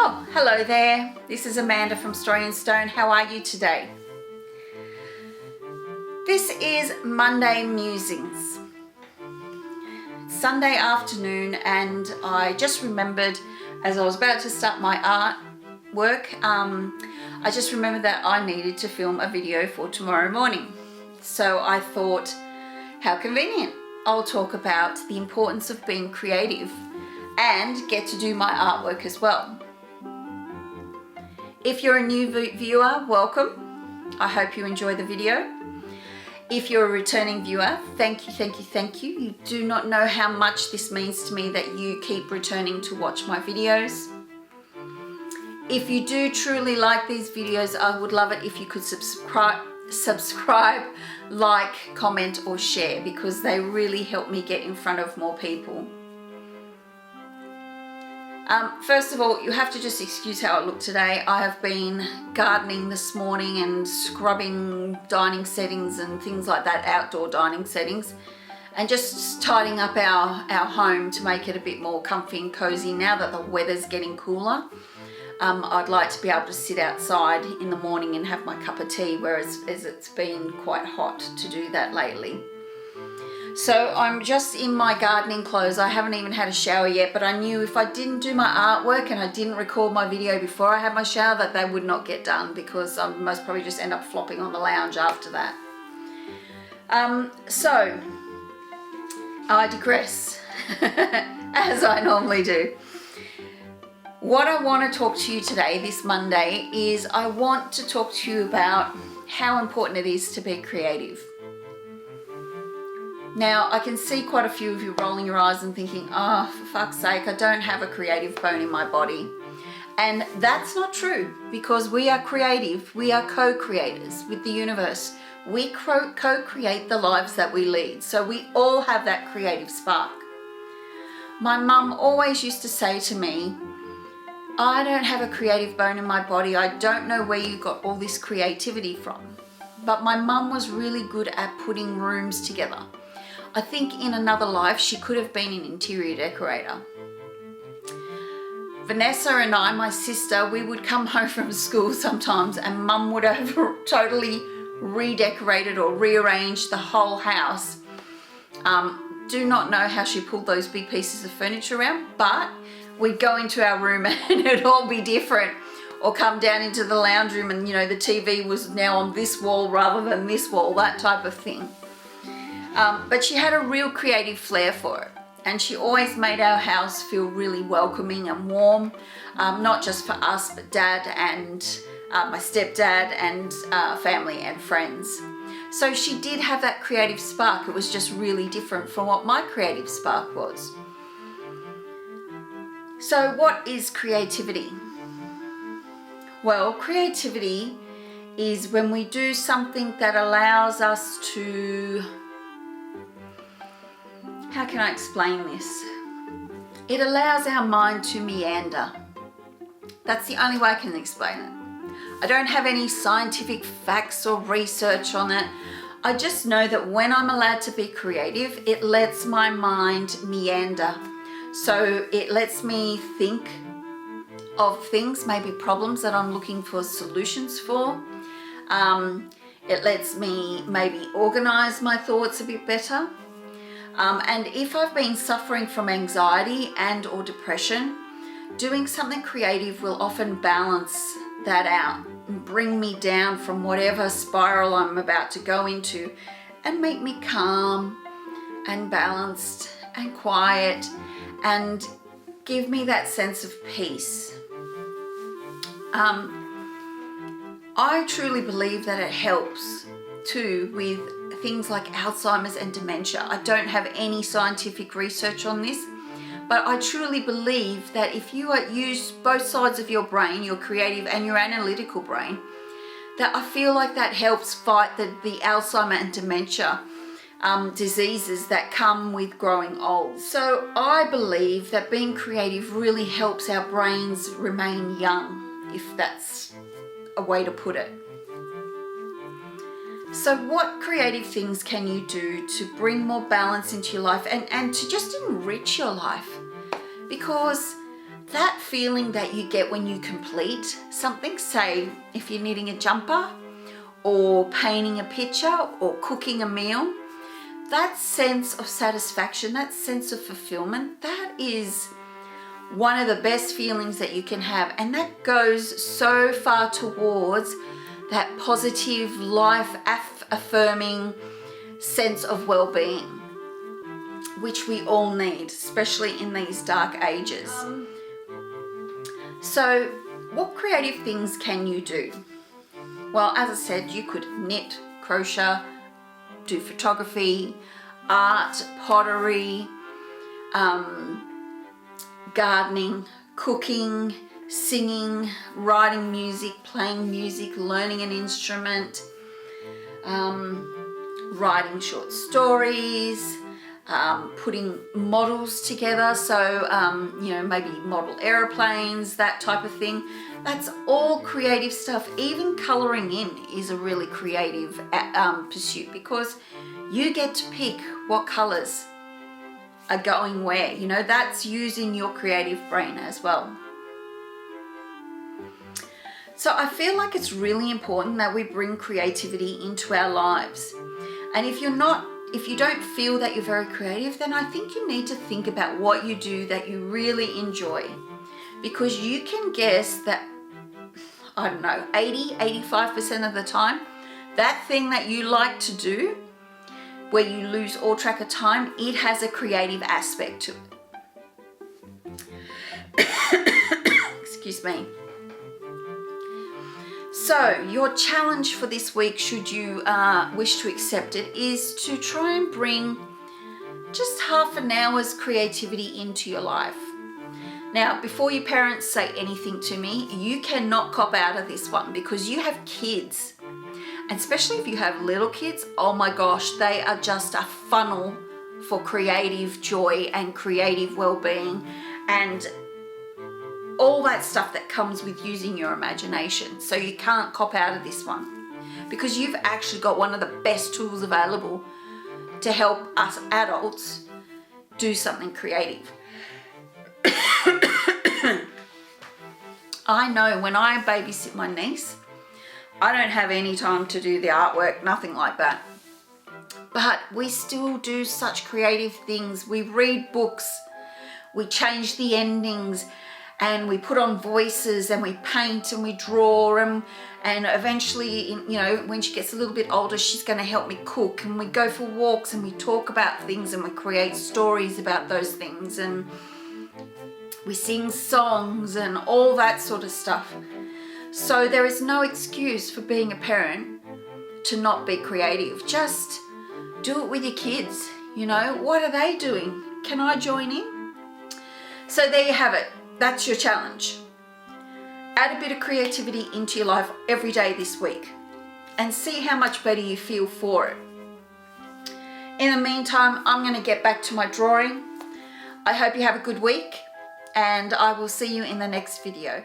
Oh, hello there. This is Amanda from Story and Stone. How are you today? This is Monday Musings. It's Sunday afternoon, and I just remembered as I was about to start my art work, I just remembered that I needed to film a video for tomorrow morning. So I thought, how convenient. I'll talk about the importance of being creative and get to do my artwork as well. If you're a new viewer, welcome. I hope you enjoy the video. If you're a returning viewer, thank you. You do not know how much this means to me that you keep returning to watch my videos. If you do truly like these videos, I would love it if you could subscribe, like, comment or share, because they really help me get in front of more people. First of all, you have to just excuse how I look today. I have been gardening this morning and scrubbing dining settings and things like that, outdoor dining settings, and just tidying up our home to make it a bit more comfy and cozy now that the weather's getting cooler. I'd like to be able to sit outside in the morning and have my cup of tea, whereas it's been quite hot to do that lately. So I'm just in my gardening clothes. I haven't even had a shower yet, but I knew if I didn't do my artwork and I didn't record my video before I had my shower, that they would not get done, because I most probably just end up flopping on the lounge after that. So I digress, as I normally do. What I want to talk to you today, this Monday, is I want to talk to you about how important it is to be creative. Now, I can see quite a few of you rolling your eyes and thinking, oh, for fuck's sake, I don't have a creative bone in my body. And that's not true, because we are creative. We are co-creators with the universe. We co-create the lives that we lead. So we all have that creative spark. My mum always used to say to me, I don't have a creative bone in my body. I don't know where you got all this creativity from. But my mum was really good at putting rooms together. I think in another life, she could have been an interior decorator. Vanessa and I, my sister, we would come home from school sometimes and mum would have totally redecorated or rearranged the whole house. Do not know how she pulled those big pieces of furniture around, but we'd go into our room and it'd all be different, or come down into the lounge room and, you know, the TV was now on this wall rather than this wall, that type of thing. But she had a real creative flair for it, and she always made our house feel really welcoming and warm, not just for us, but Dad and my stepdad and family and friends. So she did have that creative spark. It was just really different from what my creative spark was. So what is creativity? Well, creativity is when we do something that allows us to... How can I explain this? It allows our mind to meander. That's the only way I can explain it. I don't have any scientific facts or research on it. I just know that when I'm allowed to be creative, it lets my mind meander. So it lets me think of things, maybe problems that I'm looking for solutions for. It lets me maybe organize my thoughts a bit better. And if I've been suffering from anxiety and or depression, doing something creative will often balance that out and bring me down from whatever spiral I'm about to go into, and make me calm and balanced and quiet and give me that sense of peace. I truly believe that it helps too with things like Alzheimer's and dementia. I don't have any scientific research on this, but I truly believe that if you use both sides of your brain, your creative and your analytical brain, that I feel like that helps fight the Alzheimer and dementia diseases that come with growing old. So I believe that being creative really helps our brains remain young, if that's a way to put it. So what creative things can you do to bring more balance into your life and to just enrich your life? Because that feeling that you get when you complete something, say if you're knitting a jumper or painting a picture or cooking a meal, that sense of satisfaction, that sense of fulfillment, that is one of the best feelings that you can have. And that goes so far towards that positive, life affirming sense of well-being, which we all need, especially in these dark ages. So what creative things can you do? Well, as I said, you could knit, crochet, do photography, art, pottery, gardening, cooking, singing, writing music, playing music, learning an instrument, writing short stories, putting models together, so maybe model aeroplanes, that type of thing. That's all creative stuff. Even coloring in is a really creative pursuit, because you get to pick what colors are going where. That's using your creative brain as well. So I feel like it's really important that we bring creativity into our lives. And if you don't feel that you're very creative, then I think you need to think about what you do that you really enjoy. Because you can guess that, 85% of the time, that thing that you like to do, where you lose all track of time, it has a creative aspect to it. Excuse me. So your challenge for this week, should you wish to accept it, is to try and bring just half an hour's creativity into your life. Now, before your parents say anything to me, you cannot cop out of this one, because you have kids. And especially if you have little kids, oh my gosh, they are just a funnel for creative joy and creative well-being and all that stuff that comes with using your imagination. So you can't cop out of this one, because you've actually got one of the best tools available to help us adults do something creative. I know when I babysit my niece, I don't have any time to do the artwork, nothing like that. But we still do such creative things. We read books, we change the endings, and we put on voices, and we paint and we draw, and eventually, when she gets a little bit older, she's going to help me cook, and we go for walks and we talk about things and we create stories about those things, and we sing songs and all that sort of stuff. So there is no excuse for being a parent to not be creative. Just do it with your kids. What are they doing? Can I join in? So there you have it. That's your challenge. Add a bit of creativity into your life every day this week and see how much better you feel for it. In the meantime, I'm going to get back to my drawing. I hope you have a good week, and I will see you in the next video.